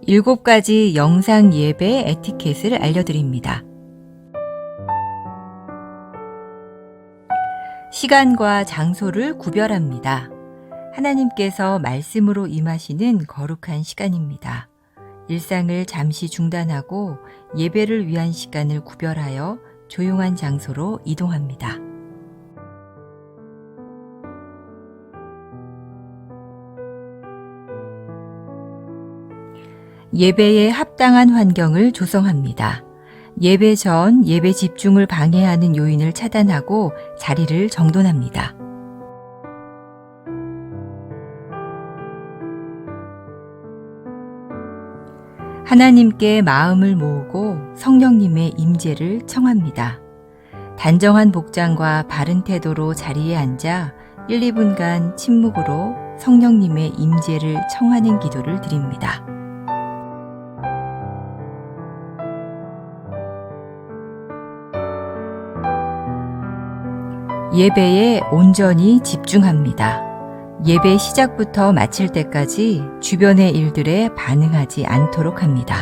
7가지 영상 예배 에티켓을 알려드립니다. 시간과 장소를 구별합니다. 하나님께서 말씀으로 임하시는 거룩한 시간입니다. 일상을 잠시 중단하고 예배를 위한 시간을 구별하여 조용한 장소로 이동합니다. 예배에 합당한 환경을 조성합니다. 예배 전 예배 집중을 방해하는 요인을 차단하고 자리를 정돈합니다. 하나님께 마음을 모으고 성령님의 임재를 청합니다. 단정한 복장과 바른 태도로 자리에 앉아 1, 2분간 침묵으로 성령님의 임재를 청하는 기도를 드립니다. 예배에 온전히 집중합니다. 예배 시작부터 마칠 때까지 주변의 일들에 반응하지 않도록 합니다.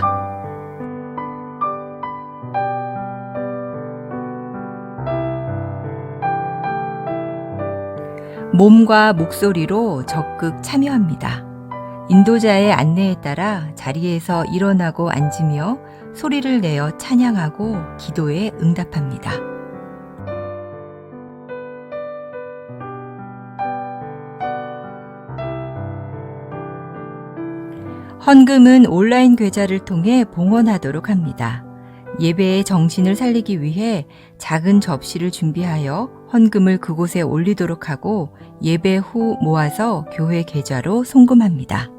몸과 목소리로 적극 참여합니다. 인도자의 안내에 따라 자리에서 일어나고 앉으며 소리를 내어 찬양하고 기도에 응답합니다. 헌금은 온라인 계좌를 통해 봉헌하도록 합니다. 예배의 정신을 살리기 위해 작은 접시를 준비하여 헌금을 그곳에 올리도록 하고 예배 후 모아서 교회 계좌로 송금합니다.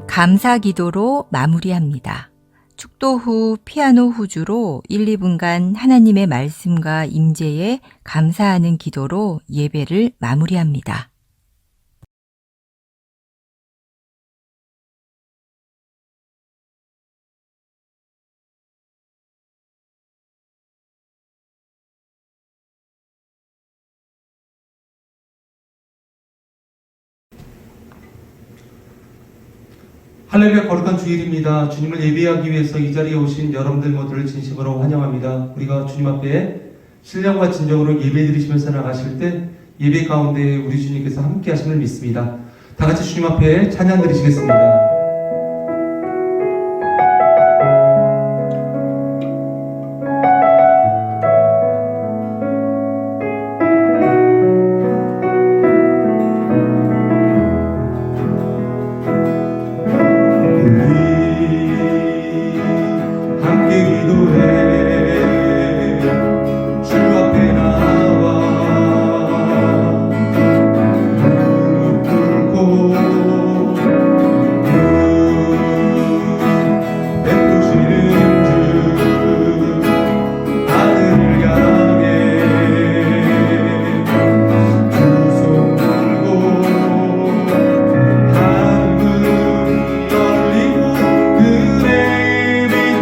감사 기도로 마무리합니다. 축도 후 피아노 후주로 1, 2분간 하나님의 말씀과 임재에 감사하는 기도로 예배를 마무리합니다. 할렐루야, 거룩한 주일입니다. 주님을 예배하기 위해서 이 자리에 오신 여러분들 모두를 진심으로 환영합니다. 우리가 주님 앞에 신령과 진정으로 예배 드리시면서 나가실 때 예배 가운데 우리 주님께서 함께 하심을 믿습니다. 다 같이 주님 앞에 찬양 드리시겠습니다.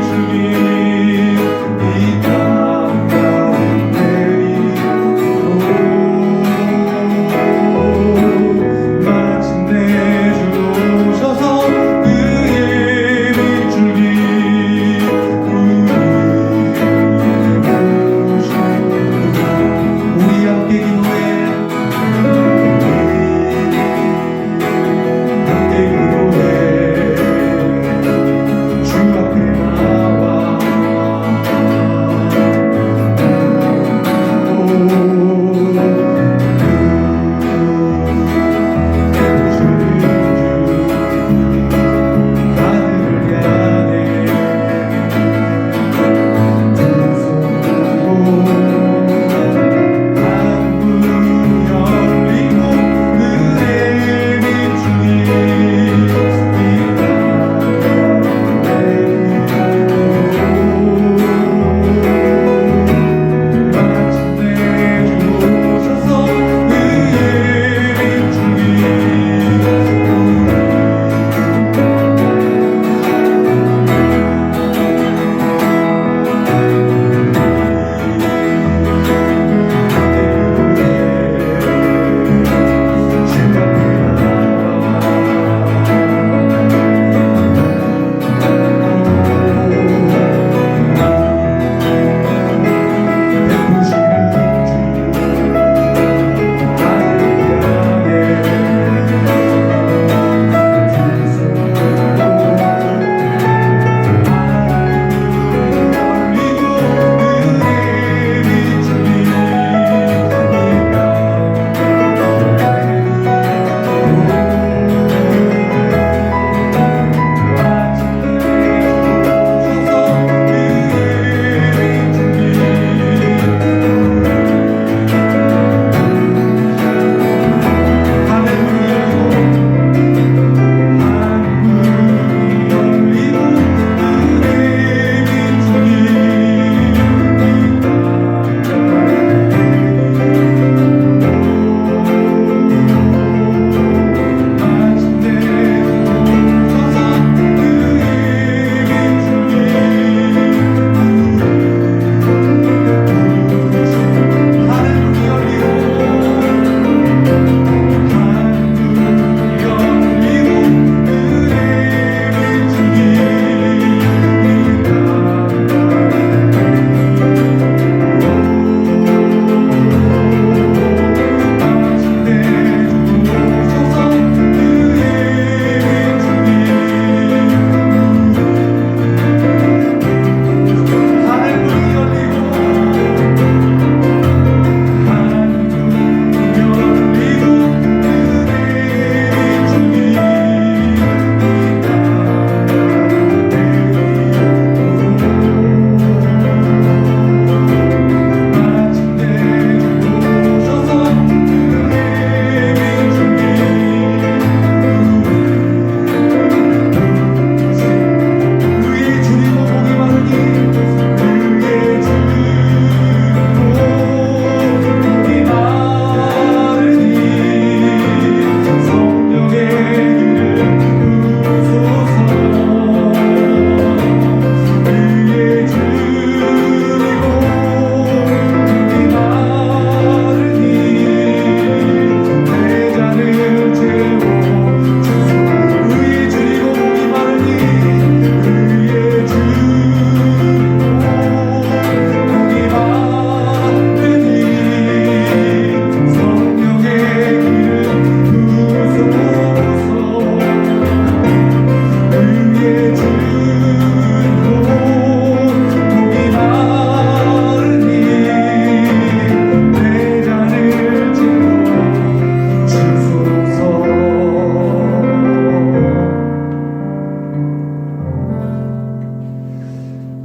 주님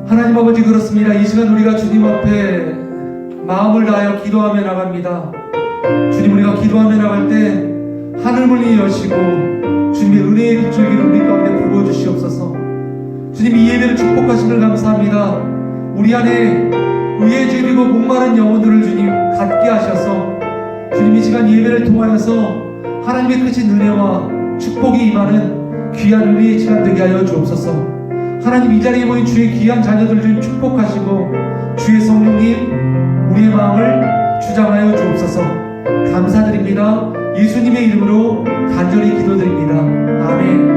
하나님 아버지, 그렇습니다. 이 시간 우리가 주님 앞에 마음을 다하여 기도하며 나갑니다. 주님, 우리가 기도하며 나갈 때 하늘 문이 여시고 주님의 은혜의 빗줄기를 우리 가운데 부어주시옵소서. 주님, 이 예배를 축복하심을 감사합니다. 우리 안에 의에 질리고 목마른 영혼들을 주님 갖게 하셔서 주님, 이 시간 예배를 통하여서 하나님의 크신 은혜와 축복이 임하는 귀한 은혜의 시간 되게 하여 주옵소서. 하나님, 이 자리에 모인 주의 귀한 자녀들 좀 축복하시고 주의 성령님 우리의 마음을 주장하여 주옵소서. 감사드립니다. 예수님의 이름으로 간절히 기도드립니다. 아멘.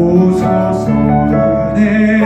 오소서 은혜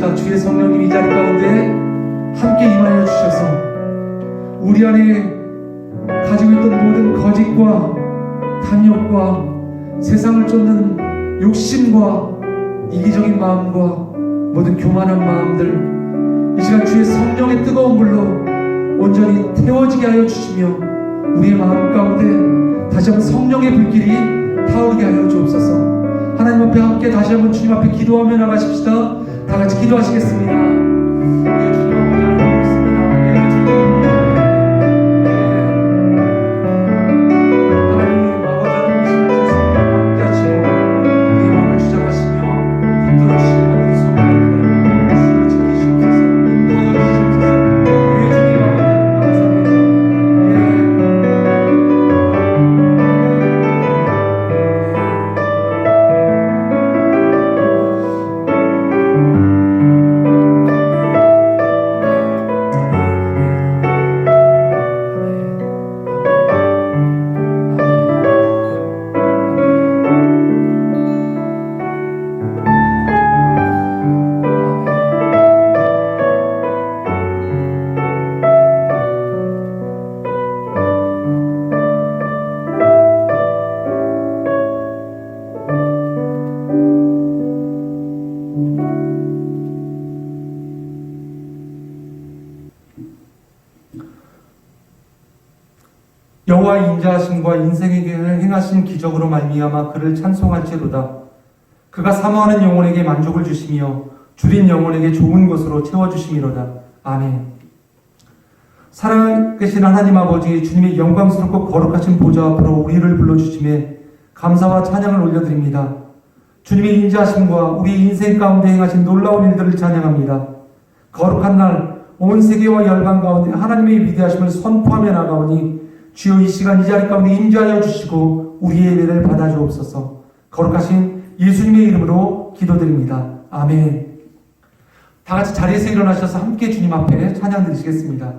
기도합니다. 주의 성령님 이 자리 가운데 함께 임하여 주셔서 우리 안에 가지고 있던 모든 거짓과 탐욕과 세상을 쫓는 욕심과 이기적인 마음과 모든 교만한 마음들 이 시간 주의 성령의 뜨거운 불로 온전히 태워지게 하여 주시며 우리의 마음 가운데 다시 한번 성령의 불길이 타오르게 하여 주옵소서. 하나님 앞에 함께 다시 한번 주님 앞에 기도하며 나가십시다. 다 같이 기도하시겠습니다. 예, 주님 아버지 있습니다. 예, 주님. 하나님 아버지 하나님 이 시간 주 성령 함께 하시고 우리의 마음을 주장하시며 붙들어 주시고 우리 소망을 주여 지키시옵소서. 인도하여 주시옵소서. 예, 주님 아버지 여호와의 인자하심과 인생에게 행하신 기적으로 말미암아 그를 찬송할지로다. 그가 사모하는 영혼에게 만족을 주시며 줄인 영혼에게 좋은 것으로 채워주심이로다. 아멘. 살아계신 하나님 아버지 주님의 영광스럽고 거룩하신 보좌 앞으로 우리를 불러주심에 감사와 찬양을 올려드립니다. 주님의 인자하심과 우리 인생 가운데 행하신 놀라운 일들을 찬양합니다. 거룩한 날 온 세계와 열방 가운데 하나님의 위대하심을 선포하며 나가오니 주여 이 시간 이 자리 가운데 임재하여 주시고 우리의 예배를 받아주옵소서. 거룩하신 예수님의 이름으로 기도드립니다. 아멘. 다 같이 자리에서 일어나셔서 함께 주님 앞에 찬양 드리시겠습니다.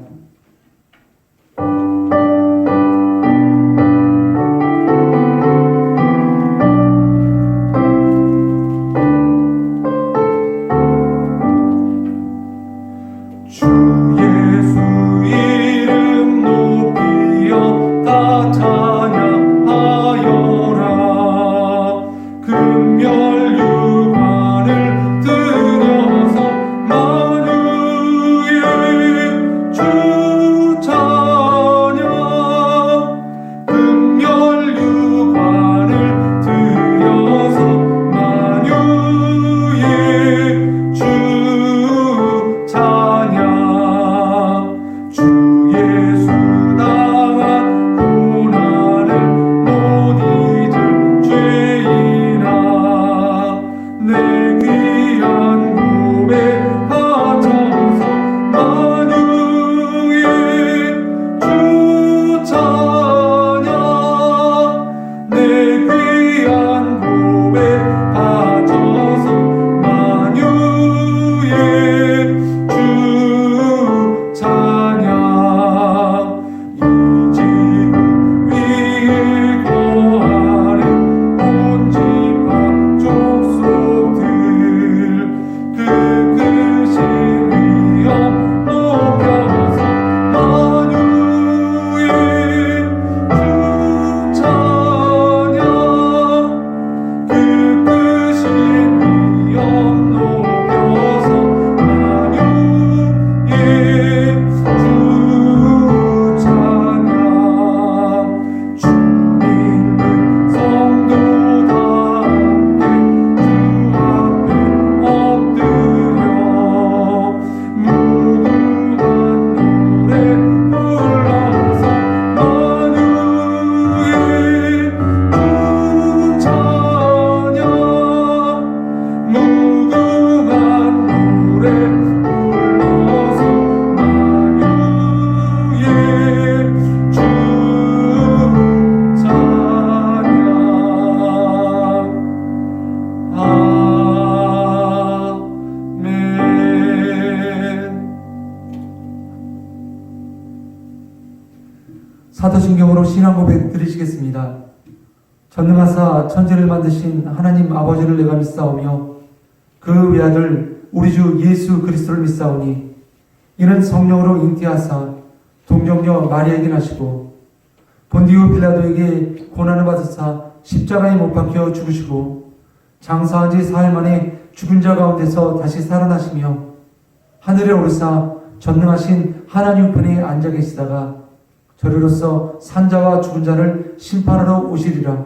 사도신경으로 신앙 고백 드리시겠습니다. 전능하사 천지를 만드신 하나님 아버지를 내가 믿사오며 그 외아들 우리 주 예수 그리스도를 믿사오니 이는 성령으로 잉태하사 동정녀 마리아에게 나시고 본디오 빌라도에게 고난을 받으사 십자가에 못 박혀 죽으시고 장사한 지 사흘 만에 죽은 자 가운데서 다시 살아나시며 하늘에 오르사 전능하신 하나님 우편에 앉아 계시다가 저리로서 산자와 죽은 자를 심판하러 오시리라.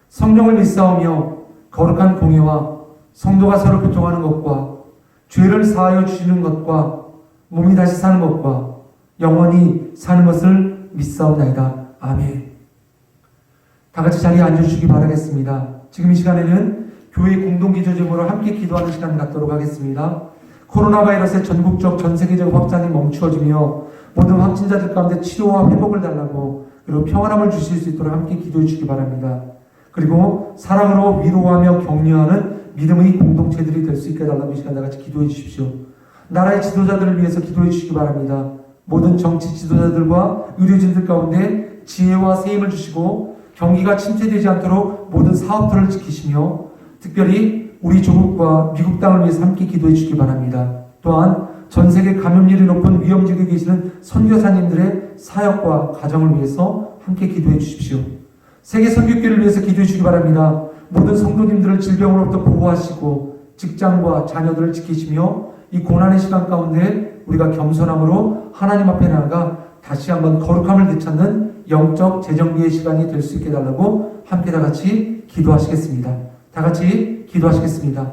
성령을 믿사오며 거룩한 공예와 성도가 서로 교통하는 것과 죄를 사하여 주시는 것과 몸이 다시 사는 것과 영원히 사는 것을 믿사옵나이다. 아멘. 다 같이 자리에 앉아주시기 바라겠습니다. 지금 이 시간에는 교회 공동기도제목으로 함께 기도하는 시간 갖도록 하겠습니다. 코로나 바이러스의 전국적 전 세계적 확산이 멈추어지며 모든 확진자들 가운데 치료와 회복을 달라고 그리고 평안함을 주실 수 있도록 함께 기도해 주시기 바랍니다. 그리고 사랑으로 위로하며 격려하는 믿음의 공동체들이 될 수 있게 해달라고 이 시간 다 같이 기도해 주십시오. 나라의 지도자들을 위해서 기도해 주시기 바랍니다. 모든 정치 지도자들과 의료진들 가운데 지혜와 세임을 주시고 경기가 침체되지 않도록 모든 사업들을 지키시며 특별히 우리 조국과 미국 땅을 위해서 함께 기도해 주시기 바랍니다. 또한 전 세계 감염률이 높은 위험지역에 계시는 선교사님들의 사역과 가정을 위해서 함께 기도해 주십시오. 세계 선교교회를 위해서 기도해 주시기 바랍니다. 모든 성도님들을 질병으로부터 보호하시고 직장과 자녀들을 지키시며 이 고난의 시간 가운데 우리가 겸손함으로 하나님 앞에 나아가 다시 한번 거룩함을 되찾는 영적 재정비의 시간이 될 수 있게 해달라고 함께 다 같이 기도하시겠습니다. 다 같이 기도하시겠습니다.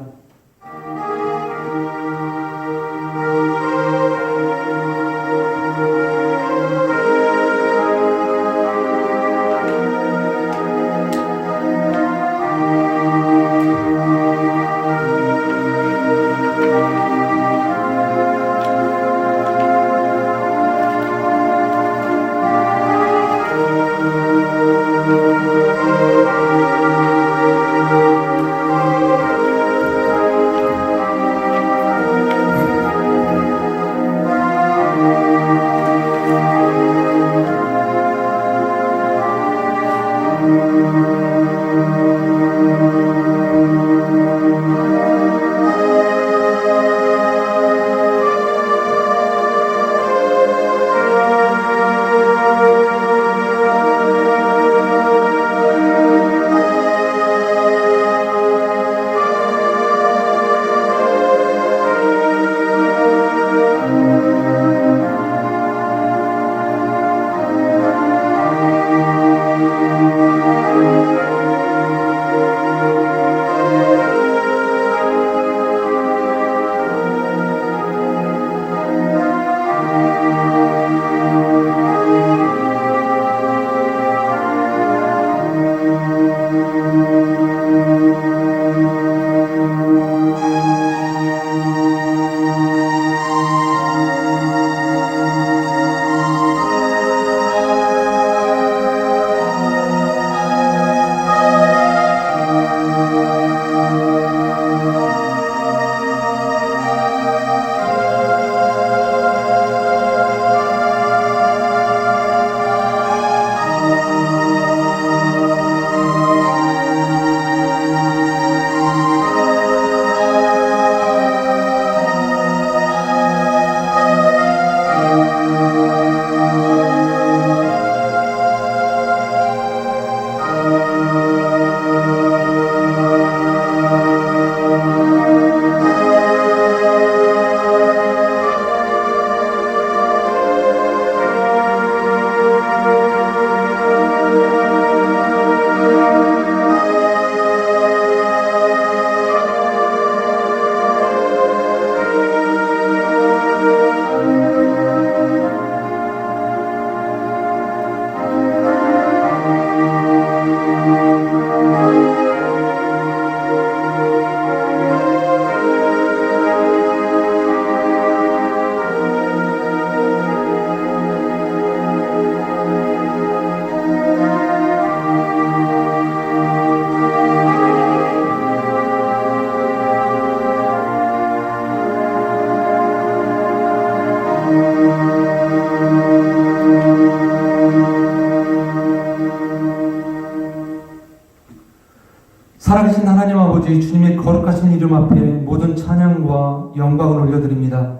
살아계신 하나님 아버지 주님의 거룩하신 이름 앞에 모든 찬양 찬양과 영광을 올려드립니다.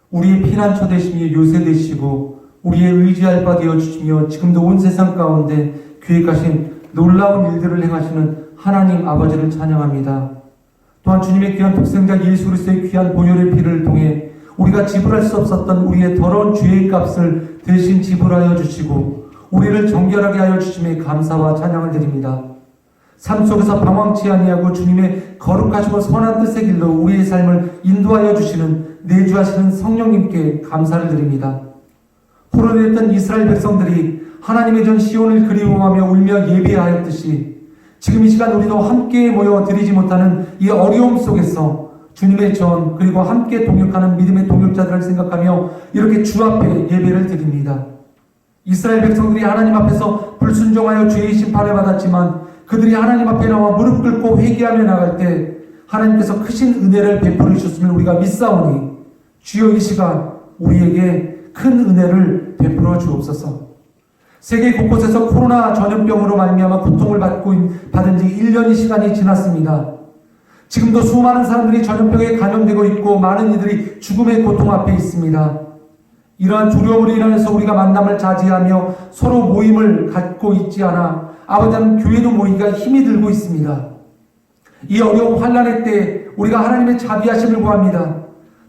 우리의 피난처 되시니 요새 되시고 우리의 의지할 바 되어 주시며 지금도 온 세상 가운데 계획하신 놀라운 일들을 행하시는 하나님 아버지를 찬양합니다. 또한 주님의 귀한 독생자 예수 그리스도의 귀한 보혈의 피를 통해 우리가 지불할 수 없었던 우리의 더러운 죄의 값을 대신 지불하여 주시고 우리를 정결하게 하여 주심에 감사와 찬양을 드립니다. 삶 속에서 방황치 아니하고 주님의 거룩하시고 선한 뜻의 길로 우리의 삶을 인도하여 주시는 내주하시는 성령님께 감사를 드립니다. 포로되었던 이스라엘 백성들이 하나님의 전 시온을 그리워하며 울며 예배하였듯이 지금 이 시간 우리도 함께 모여 드리지 못하는 이 어려움 속에서 주님의 전 그리고 함께 동역하는 믿음의 동역자들을 생각하며 이렇게 주 앞에 예배를 드립니다. 이스라엘 백성들이 하나님 앞에서 불순종하여 죄의 심판을 받았지만 그들이 하나님 앞에 나와 무릎 꿇고 회개하며 나갈 때 하나님께서 크신 은혜를 베풀어 주셨음을 우리가 믿사오니 주여 이 시간 우리에게 큰 은혜를 베풀어 주옵소서. 세계 곳곳에서 코로나 전염병으로 말미암아 고통을 받은 지 1년의 시간이 지났습니다. 지금도 수많은 사람들이 전염병에 감염되고 있고 많은 이들이 죽음의 고통 앞에 있습니다. 이러한 두려움으로 인해서 우리가 만남을 자제하며 서로 모임을 갖고 있지 않아 아버지는 교회도 모이기가 힘이 들고 있습니다. 이 어려운 환난의 때 우리가 하나님의 자비하심을 구합니다.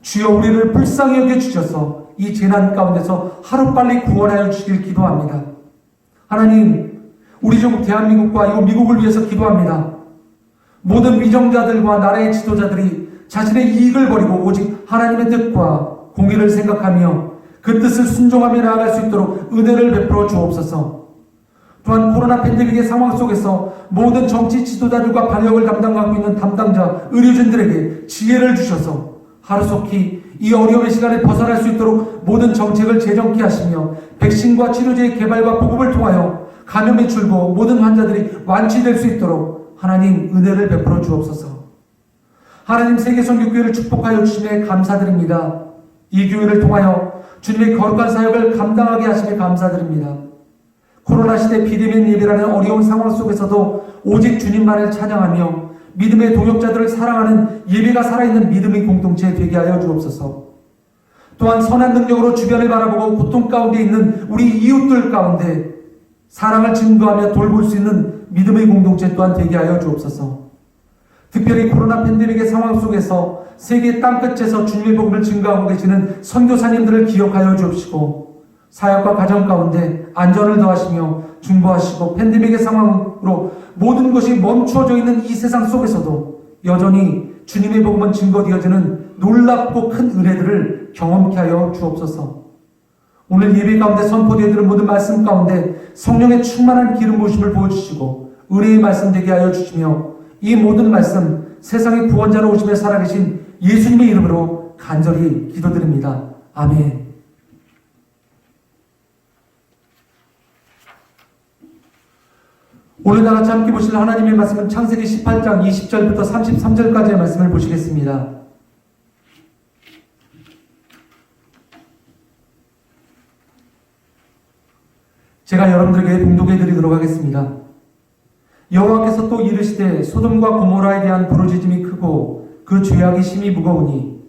주여 우리를 불쌍히 여겨주셔서 이 재난 가운데서 하루빨리 구원하여 주시길 기도합니다. 하나님, 우리 조국 대한민국과 이 미국을 위해서 기도합니다. 모든 위정자들과 나라의 지도자들이 자신의 이익을 버리고 오직 하나님의 뜻과 공의를 생각하며 그 뜻을 순종하며 나아갈 수 있도록 은혜를 베풀어 주옵소서. 또한 코로나 팬데믹의 상황 속에서 모든 정치 지도자들과 방역을 담당하고 있는 담당자, 의료진들에게 지혜를 주셔서 하루속히 이 어려움의 시간에 벗어날 수 있도록 모든 정책을 재정케 하시며 백신과 치료제의 개발과 보급을 통하여 감염이 줄고 모든 환자들이 완치될 수 있도록 하나님 은혜를 베풀어 주옵소서. 하나님 세계선교교회를 축복하여 주심에 감사드립니다. 이 교회를 통하여 주님의 거룩한 사역을 감당하게 하심에 감사드립니다. 코로나 시대 비대면 예배라는 어려운 상황 속에서도 오직 주님만을 찬양하며 믿음의 동역자들을 사랑하는 예배가 살아있는 믿음의 공동체 되게 하여 주옵소서. 또한 선한 능력으로 주변을 바라보고 고통 가운데 있는 우리 이웃들 가운데 사랑을 증거하며 돌볼 수 있는 믿음의 공동체 또한 되게 하여 주옵소서. 특별히 코로나 팬데믹의 상황 속에서 세계 땅끝에서 주님의 복음을 증거하고 계시는 선교사님들을 기억하여 주옵시고 사역과 가정 가운데 안전을 더하시며 중보하시고 팬데믹의 상황으로 모든 것이 멈추어져 있는 이 세상 속에서도 여전히 주님의 복음은 증거되어지는 놀랍고 큰 은혜들을 경험케 하여 주옵소서. 오늘 예배 가운데 선포되어지는 모든 말씀 가운데 성령의 충만한 기름 부으심을 보여주시고 은혜의 말씀 되게 하여 주시며 이 모든 말씀 세상의 구원자로 오시며 살아계신 예수님의 이름으로 간절히 기도드립니다. 아멘. 오늘 다같이 함께 보실 하나님의 말씀은 창세기 18장 20절부터 33절까지의 말씀을 보시겠습니다. 제가 여러분들에게 봉독해 드리도록 하겠습니다. 여호와께서 또 이르시되 소돔과 고모라에 대한 부르짖음이 크고 그 죄악이 심히 무거우니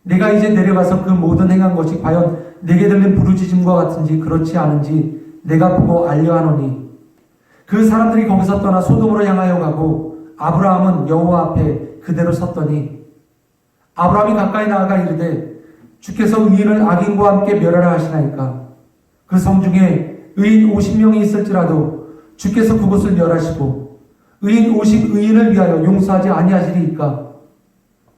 내가 이제 내려가서 그 모든 행한 것이 과연 내게 들린 부르짖음과 같은지 그렇지 않은지 내가 보고 알려하노니 그 사람들이 거기서 떠나 소돔으로 향하여 가고 아브라함은 여호와 앞에 그대로 섰더니 아브라함이 가까이 나아가 이르되 주께서 의인을 악인과 함께 멸하라 하시나이까 그 성 중에 의인 50명이 있을지라도 주께서 그곳을 멸하시고 의인 50의인을 위하여 용서하지 아니하시리이까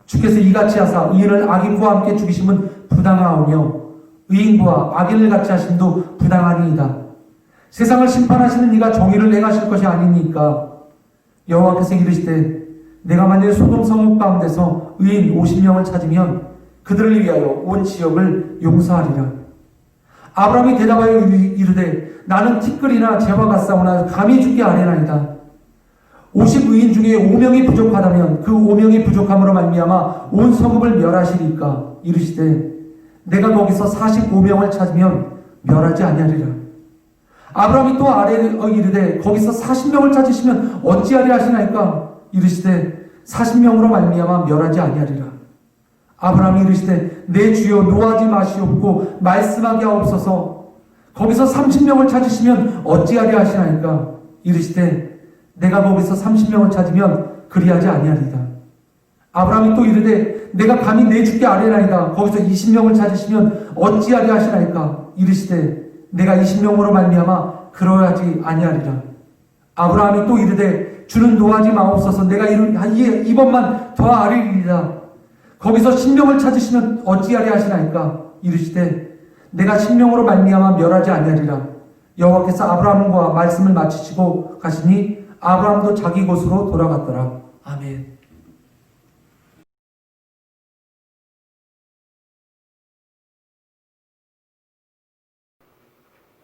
주께서 이같이 하사 의인을 악인과 함께 죽이심은 부당하오며 의인과 악인을 같이 하심도 부당하니이다. 세상을 심판하시는 이가 정의를 행하실 것이 아니니까 여호와께서 이르시되 내가 만일 소돔 성읍 가운데서 의인 50명을 찾으면 그들을 위하여 온 지역을 용서하리라. 아브라함이 대답하여 이르되 나는 티끌이나 재와 같사오나 감히 죽게 아뢰나이다. 50의인 중에 5명이 부족하다면 그 5명이 부족함으로 말미암아 온 성읍을 멸하시리까 이르시되 내가 거기서 45명을 찾으면 멸하지 아니하리라. 아브라함이 또 이르되 거기서 40명을 찾으시면 어찌하리 하시나이까 이르시되 40명으로 말미암아 멸하지 아니하리라. 아브라함이 이르시되 내 주여 노하지 마시옵고 말씀하게 하옵소서. 거기서 30명을 찾으시면 어찌하리 하시나이까. 이르시되 내가 거기서 30명을 찾으면 그리하지 아니하리다. 아브라함이 또 이르되 내가 감히 내 주께 아뢰나이다. 거기서 20명을 찾으시면 어찌하리 하시나이까. 이르시되 내가 20명으로 말미암아 그러하지 아니하리라. 아브라함이 또 이르되 주는 노하지 마옵소서. 내가 이번만 더 아뢰리이다. 거기서 10명을 찾으시면 어찌하리 하시나이까. 이르시되 내가 10명으로 말미암아 멸하지 아니하리라. 여호와께서 아브라함과 말씀을 마치시고 가시니 아브라함도 자기 곳으로 돌아갔더라. 아멘.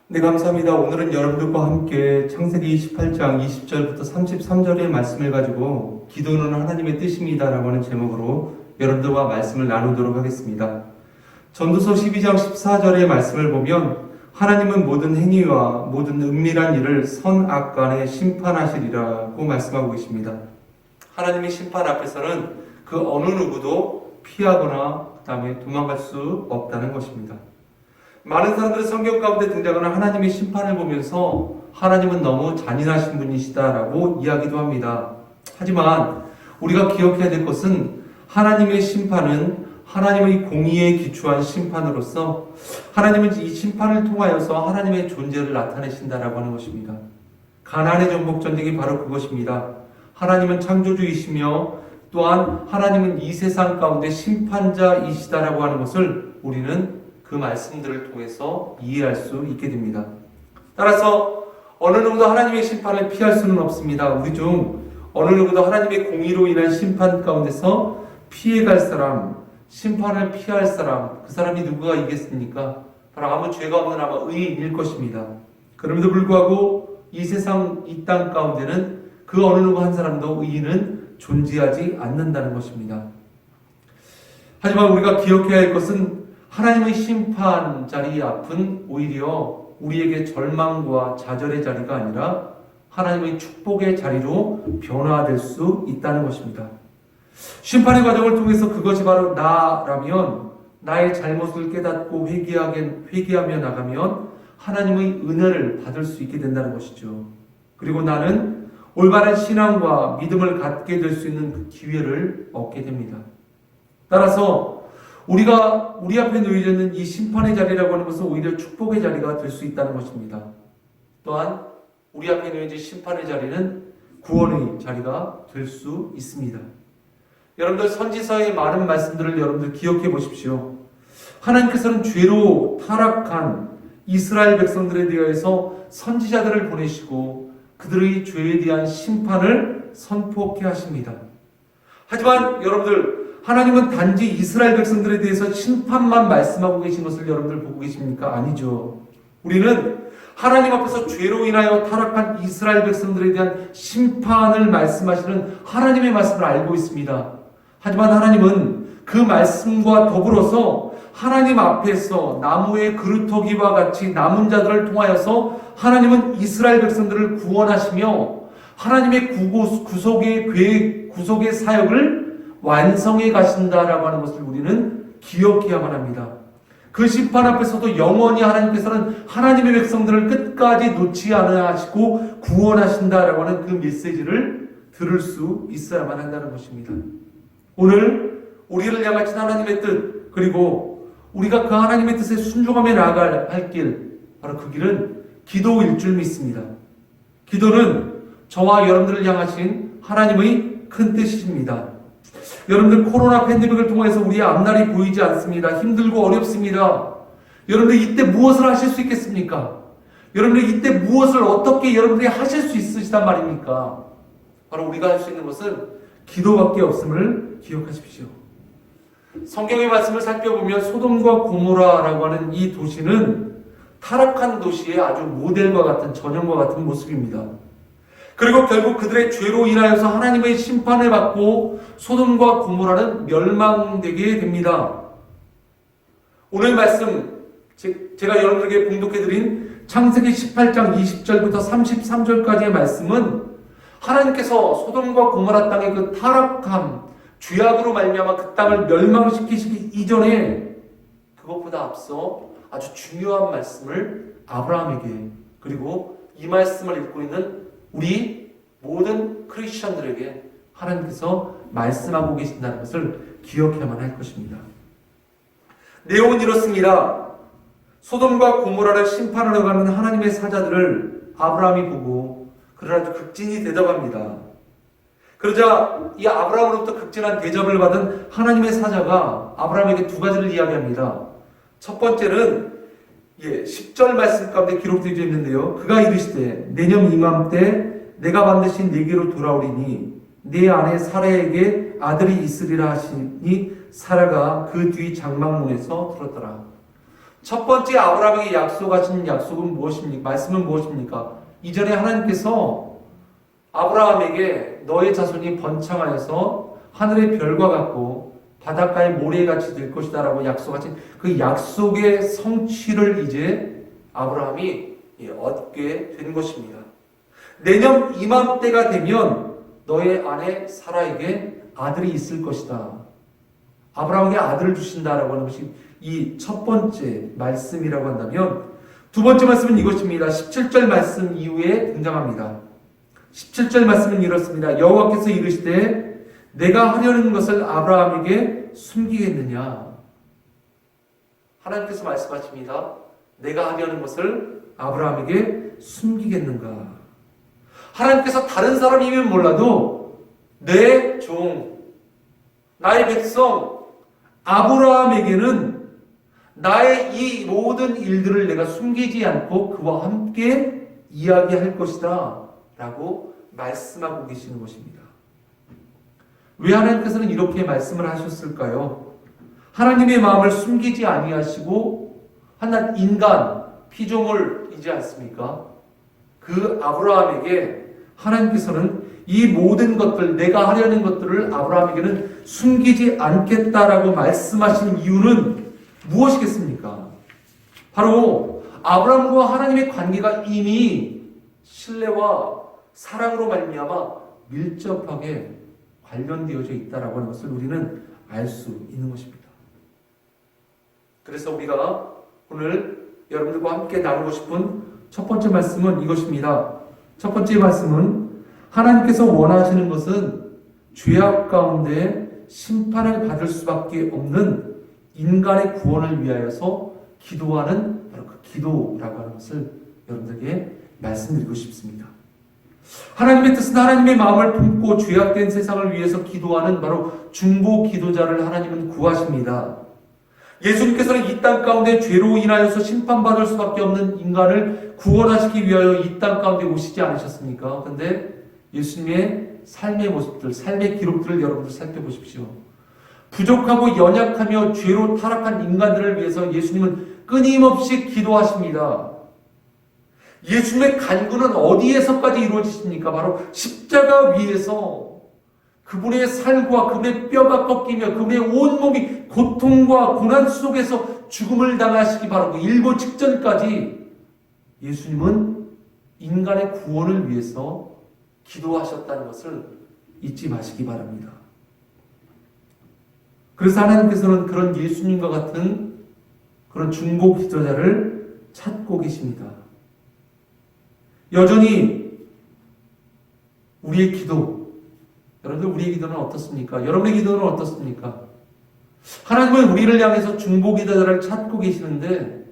네, 감사합니다. 오늘은 여러분들과 함께 창세기 28장 20절부터 33절의 말씀을 가지고 기도는 하나님의 뜻입니다 라고 하는 제목으로 여러분들과 말씀을 나누도록 하겠습니다. 전도서 12장 14절의 말씀을 보면 하나님은 모든 행위와 모든 은밀한 일을 선악 간에 심판하시리라고 말씀하고 계십니다. 하나님의 심판 앞에서는 그 어느 누구도 피하거나 그 다음에 도망갈 수 없다는 것입니다. 많은 사람들은 성경 가운데 등장하는 하나님의 심판을 보면서 하나님은 너무 잔인하신 분이시다라고 이야기도 합니다. 하지만 우리가 기억해야 될 것은 하나님의 심판은 하나님의 공의에 기초한 심판으로서 하나님은 이 심판을 통하여서 하나님의 존재를 나타내신다라고 하는 것입니다. 가나안의 정복 전쟁이 바로 그것입니다. 하나님은 창조주이시며 또한 하나님은 이 세상 가운데 심판자이시다라고 하는 것을 우리는 그 말씀들을 통해서 이해할 수 있게 됩니다. 따라서 어느 누구도 하나님의 심판을 피할 수는 없습니다. 우리 중 어느 누구도 하나님의 공의로 인한 심판 가운데서 피해갈 사람, 심판을 피할 사람, 그 사람이 누구가 있겠습니까? 바로 아무 죄가 없는 아마 의인일 것입니다. 그럼에도 불구하고 이 세상, 이 땅 가운데는 그 어느 누구 한 사람도 의인은 존재하지 않는다는 것입니다. 하지만 우리가 기억해야 할 것은 하나님의 심판 자리 앞은 오히려 우리에게 절망과 좌절의 자리가 아니라 하나님의 축복의 자리로 변화될 수 있다는 것입니다. 심판의 과정을 통해서 그것이 바로 나라면 나의 잘못을 깨닫고 회개하며 나가면 하나님의 은혜를 받을 수 있게 된다는 것이죠. 그리고 나는 올바른 신앙과 믿음을 갖게 될 수 있는 그 기회를 얻게 됩니다. 따라서 우리가 우리 앞에 놓여져 있는 이 심판의 자리라고 하는 것은 오히려 축복의 자리가 될 수 있다는 것입니다. 또한 우리 앞에 놓여진 심판의 자리는 구원의 자리가 될 수 있습니다. 여러분들 선지서의 많은 말씀들을 여러분들 기억해 보십시오. 하나님께서는 죄로 타락한 이스라엘 백성들에 대해서 선지자들을 보내시고 그들의 죄에 대한 심판을 선포케 하십니다. 하지만 여러분들 하나님은 단지 이스라엘 백성들에 대해서 심판만 말씀하고 계신 것을 여러분들 보고 계십니까? 아니죠. 우리는 하나님 앞에서 죄로 인하여 타락한 이스라엘 백성들에 대한 심판을 말씀하시는 하나님의 말씀을 알고 있습니다. 하지만 하나님은 그 말씀과 더불어서 하나님 앞에서 나무의 그루터기와 같이 남은 자들을 통하여서 하나님은 이스라엘 백성들을 구원하시며 하나님의 구속의 사역을 완성해 가신다라고 하는 것을 우리는 기억해야만 합니다. 그 심판 앞에서도 영원히 하나님께서는 하나님의 백성들을 끝까지 놓지 않아 하시고 구원하신다라고 하는 그 메시지를 들을 수 있어야만 한다는 것입니다. 오늘 우리를 향하신 하나님의 뜻, 그리고 우리가 그 하나님의 뜻에 순종하며 나아갈 할 길, 바로 그 길은 기도일 줄 믿습니다. 기도는 저와 여러분들을 향하신 하나님의 큰 뜻입니다. 여러분들 코로나 팬데믹을 통해서 우리의 앞날이 보이지 않습니다. 힘들고 어렵습니다. 여러분들 이때 무엇을 하실 수 있겠습니까? 여러분들 이때 무엇을 어떻게 여러분들이 하실 수 있으시단 말입니까? 바로 우리가 할 수 있는 것은 기도밖에 없음을 기억하십시오. 성경의 말씀을 살펴보면 소돔과 고모라라고 하는 이 도시는 타락한 도시의 아주 모델과 같은 전형과 같은 모습입니다. 그리고 결국 그들의 죄로 인하여서 하나님의 심판을 받고 소돔과 고모라는 멸망되게 됩니다. 오늘 말씀 제가 여러분들에게 봉독해드린 창세기 18장 20절부터 33절까지의 말씀은 하나님께서 소돔과 고모라 땅의 그 타락함, 죄악으로 말미암아 그 땅을 멸망시키시기 이전에 그것보다 앞서 아주 중요한 말씀을 아브라함에게, 그리고 이 말씀을 읽고 있는 우리 모든 크리스천들에게 하나님께서 말씀하고 계신다는 것을 기억해야만 할 것입니다. 내용은 이렇습니다. 소돔과 고모라를 심판하러 가는 하나님의 사자들을 아브라함이 보고 그를 아주 극진히 대접합니다. 그러자 이 아브라함으로부터 극진한 대접을 받은 하나님의 사자가 아브라함에게 두 가지를 이야기합니다. 첫 번째는 10절 말씀 가운데 기록되어 있는데요. 그가 이르시되 내년 이맘때 내가 반드시 네게로 돌아오리니 네 아내 사라에게 아들이 있으리라 하시니 사라가 그 뒤 장막문에서 들었더라. 첫 번째 아브라함에게 약속하신 약속은 무엇입니까? 말씀은 무엇입니까? 이전에 하나님께서 아브라함에게 너의 자손이 번창하여서 하늘의 별과 같고 바닷가의 모래같이 될 것이다 라고 약속하신 그 약속의 성취를 이제 아브라함이 얻게 된 것입니다. 내년 이맘때가 되면 너의 아내 사라에게 아들이 있을 것이다. 아브라함에게 아들을 주신다라고 하는 것이 이 첫 번째 말씀이라고 한다면, 두 번째 말씀은 이것입니다. 17절 말씀 이후에 등장합니다. 17절 말씀은 이렇습니다. 여호와께서 이르시되 내가 하려는 것을 아브라함에게 숨기겠느냐. 하나님께서 말씀하십니다. 내가 하려는 것을 아브라함에게 숨기겠는가. 하나님께서 다른 사람이면 몰라도 내 종, 나의 백성 아브라함에게는 나의 이 모든 일들을 내가 숨기지 않고 그와 함께 이야기할 것이다 라고 말씀하고 계시는 것입니다. 왜 하나님께서는 이렇게 말씀을 하셨을까요? 하나님의 마음을 숨기지 아니하시고 한 인간, 피조물이지 않습니까? 그 아브라함에게 하나님께서는 이 모든 것들, 내가 하려는 것들을 아브라함에게는 숨기지 않겠다라고 말씀하신 이유는 무엇이겠습니까? 바로 아브라함과 하나님의 관계가 이미 신뢰와 사랑으로 말미암아 밀접하게 관련되어져 있다라고 하는 것을 우리는 알 수 있는 것입니다. 그래서 우리가 오늘 여러분들과 함께 나누고 싶은 첫 번째 말씀은 이것입니다. 첫 번째 말씀은 하나님께서 원하시는 것은 죄악 가운데 심판을 받을 수밖에 없는 인간의 구원을 위하여서 기도하는 바로 그 기도라고 하는 것을 여러분들에게 말씀드리고 싶습니다. 하나님의 뜻은 하나님의 마음을 품고 죄악된 세상을 위해서 기도하는 바로 중보 기도자를 하나님은 구하십니다. 예수님께서는 이 땅 가운데 죄로 인하여서 심판받을 수밖에 없는 인간을 구원하시기 위하여 이 땅 가운데 오시지 않으셨습니까? 그런데 예수님의 삶의 모습들, 삶의 기록들을 여러분들 살펴보십시오. 부족하고 연약하며 죄로 타락한 인간들을 위해서 예수님은 끊임없이 기도하십니다. 예수님의 간구는 어디에서까지 이루어지십니까? 바로 십자가 위에서 그분의 살과 그분의 뼈가 꺾이며 그분의 온몸이 고통과 고난 속에서 죽음을 당하시기 바라고 일보 직전까지 예수님은 인간의 구원을 위해서 기도하셨다는 것을 잊지 마시기 바랍니다. 그래서 하나님께서는 그런 예수님과 같은 그런 중보 기도자를 찾고 계십니다. 여전히 우리의 기도, 여러분들 우리의 기도는 어떻습니까? 여러분의 기도는 어떻습니까? 하나님은 우리를 향해서 중보 기도자를 찾고 계시는데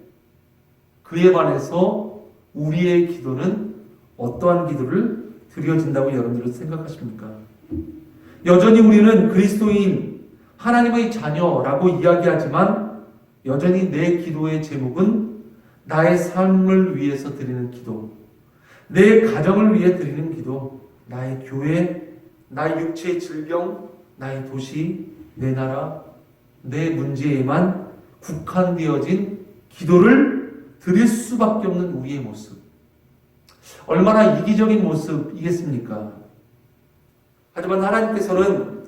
그에 반해서 우리의 기도는 어떠한 기도를 드려진다고 여러분들은 생각하십니까? 여전히 우리는 그리스도인 하나님의 자녀라고 이야기하지만 여전히 내 기도의 제목은 나의 삶을 위해서 드리는 기도, 내 가정을 위해 드리는 기도, 나의 교회, 나의 육체의 질병, 나의 도시, 내 나라, 내 문제에만 국한되어진 기도를 드릴 수밖에 없는 우리의 모습. 얼마나 이기적인 모습이겠습니까? 하지만 하나님께서는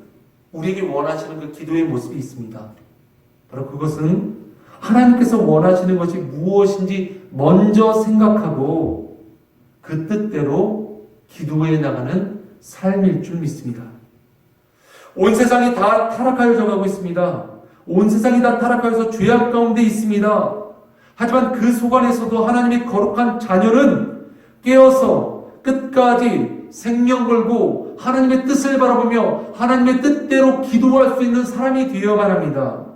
우리에게 원하시는 그 기도의 모습이 있습니다. 바로 그것은 하나님께서 원하시는 것이 무엇인지 먼저 생각하고 그 뜻대로 기도해 나가는 삶일 줄 믿습니다. 온 세상이 다 타락하여 가고 있습니다. 온 세상이 다 타락하여서 죄악 가운데 있습니다. 하지만 그 속안에서도 하나님의 거룩한 자녀는 깨어서 끝까지 생명 걸고 하나님의 뜻을 바라보며 하나님의 뜻대로 기도할 수 있는 사람이 되어야만 합니다.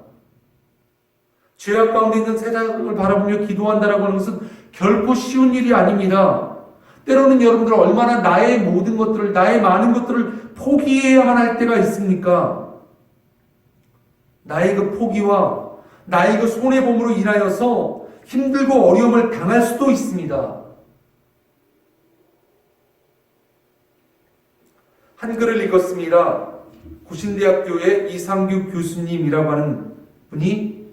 죄악 가운데 있는 세상을 바라보며 기도한다라고 하는 것은 결코 쉬운 일이 아닙니다. 때로는 여러분들 얼마나 나의 모든 것들을, 나의 많은 것들을 포기해야만 할 때가 있습니까? 나의 그 포기와 나의 그 손해봄으로 인하여서 힘들고 어려움을 당할 수도 있습니다. 한 글을 읽었습니다. 고신대학교의 이상규 교수님이라고 하는 분이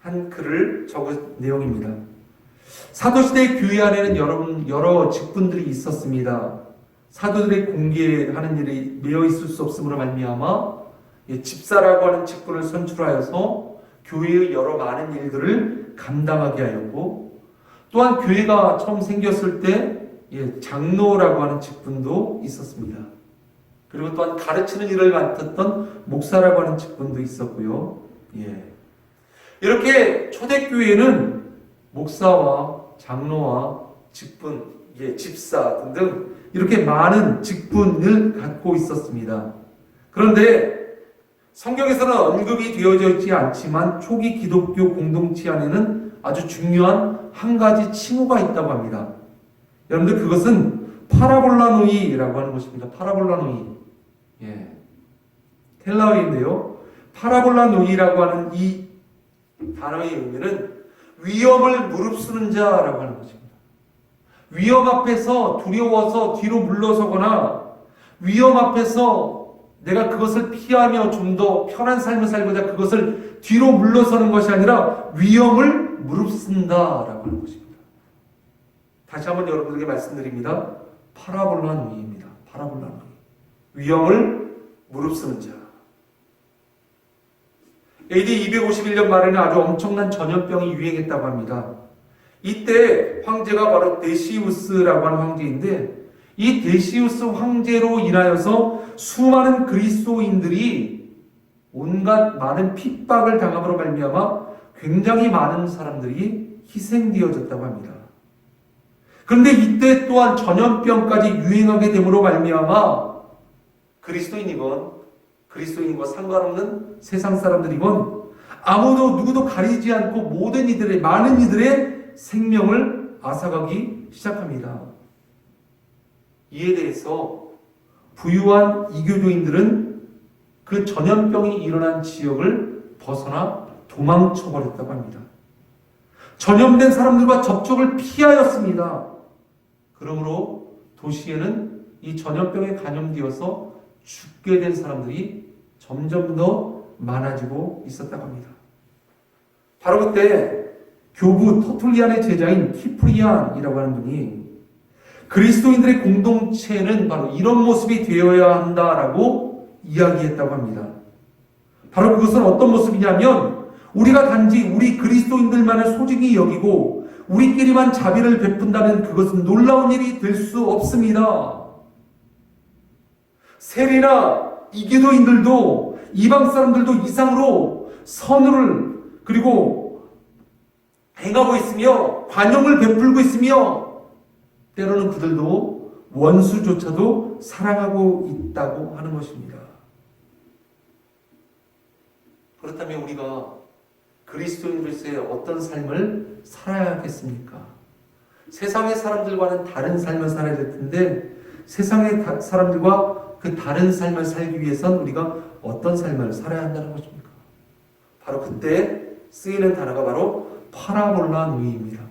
한 글을 적은 내용입니다. 사도시대 교회 안에는 여러 직분들이 있었습니다. 사도들의 공개하는 일이 매여 있을 수 없음으로 말미암아 집사라고 하는 직분을 선출하여서 교회의 여러 많은 일들을 감당하게 하였고, 또한 교회가 처음 생겼을 때 장로라고 하는 직분도 있었습니다. 그리고 또한 가르치는 일을 맡았던 목사라고 하는 직분도 있었고요. 이렇게 초대교회는 목사와 장로와 직분, 집사 등등 이렇게 많은 직분을 갖고 있었습니다. 그런데 성경에서는 언급이 되어져 있지 않지만 초기 기독교 공동체 안에는 아주 중요한 한 가지 칭호가 있다고 합니다. 여러분들, 그것은 파라볼라노이라고 하는 것입니다. 파라볼라노이. 헬라어인데요. 파라볼라노이라고 하는 이 단어의 의미는 위험을 무릅쓰는 자라고 하는 것입니다. 위험 앞에서 두려워서 뒤로 물러서거나 위험 앞에서 내가 그것을 피하며 좀 더 편한 삶을 살고자 그것을 뒤로 물러서는 것이 아니라 위험을 무릅쓴다라고 하는 것입니다. 다시 한번 여러분들에게 말씀드립니다. 파라볼라노이입니다. 파라볼라노이. 위험을 무릅쓰는 자. AD 251년 말에는 아주 엄청난 전염병이 유행했다고 합니다. 이때 황제가 바로 데시우스라고 하는 황제인데, 이 데시우스 황제로 인하여서 수많은 그리스도인들이 온갖 많은 핍박을 당함으로 말미암아 굉장히 많은 사람들이 희생되어졌다고 합니다. 그런데 이때 또한 전염병까지 유행하게 됨으로 말미암아 그리스도인이건 그리스도인과 상관없는 세상 사람들이건 아무도 누구도 가리지 않고 모든 이들의, 많은 이들의 생명을 앗아가기 시작합니다. 이에 대해서 부유한 이교도인들은 그 전염병이 일어난 지역을 벗어나 도망쳐버렸다고 합니다. 전염된 사람들과 접촉을 피하였습니다. 그러므로 도시에는 이 전염병에 감염되어서 죽게 된 사람들이 점점 더 많아지고 있었다고 합니다. 바로 그때 교부 터툴리안의 제자인 키프리안이라고 하는 분이 그리스도인들의 공동체는 바로 이런 모습이 되어야 한다라고 이야기했다고 합니다. 바로 그것은 어떤 모습이냐면, 우리가 단지 우리 그리스도인들만을 소중히 여기고 우리끼리만 자비를 베푼다면 그것은 놀라운 일이 될 수 없습니다. 세리나 이교도인들도 이방 사람들도 이상으로 선을 그리고 행하고 있으며 관용을 베풀고 있으며 때로는 그들도 원수조차도 사랑하고 있다고 하는 것입니다. 그렇다면 우리가 그리스도인으로서의 어떤 삶을 살아야겠습니까? 세상의 사람들과는 다른 삶을 살아야 될 텐데, 세상의 사람들과 그 다른 삶을 살기 위해선 우리가 어떤 삶을 살아야 한다는 것입니까? 바로 그때 쓰이는 단어가 바로 파라볼라노이입니다.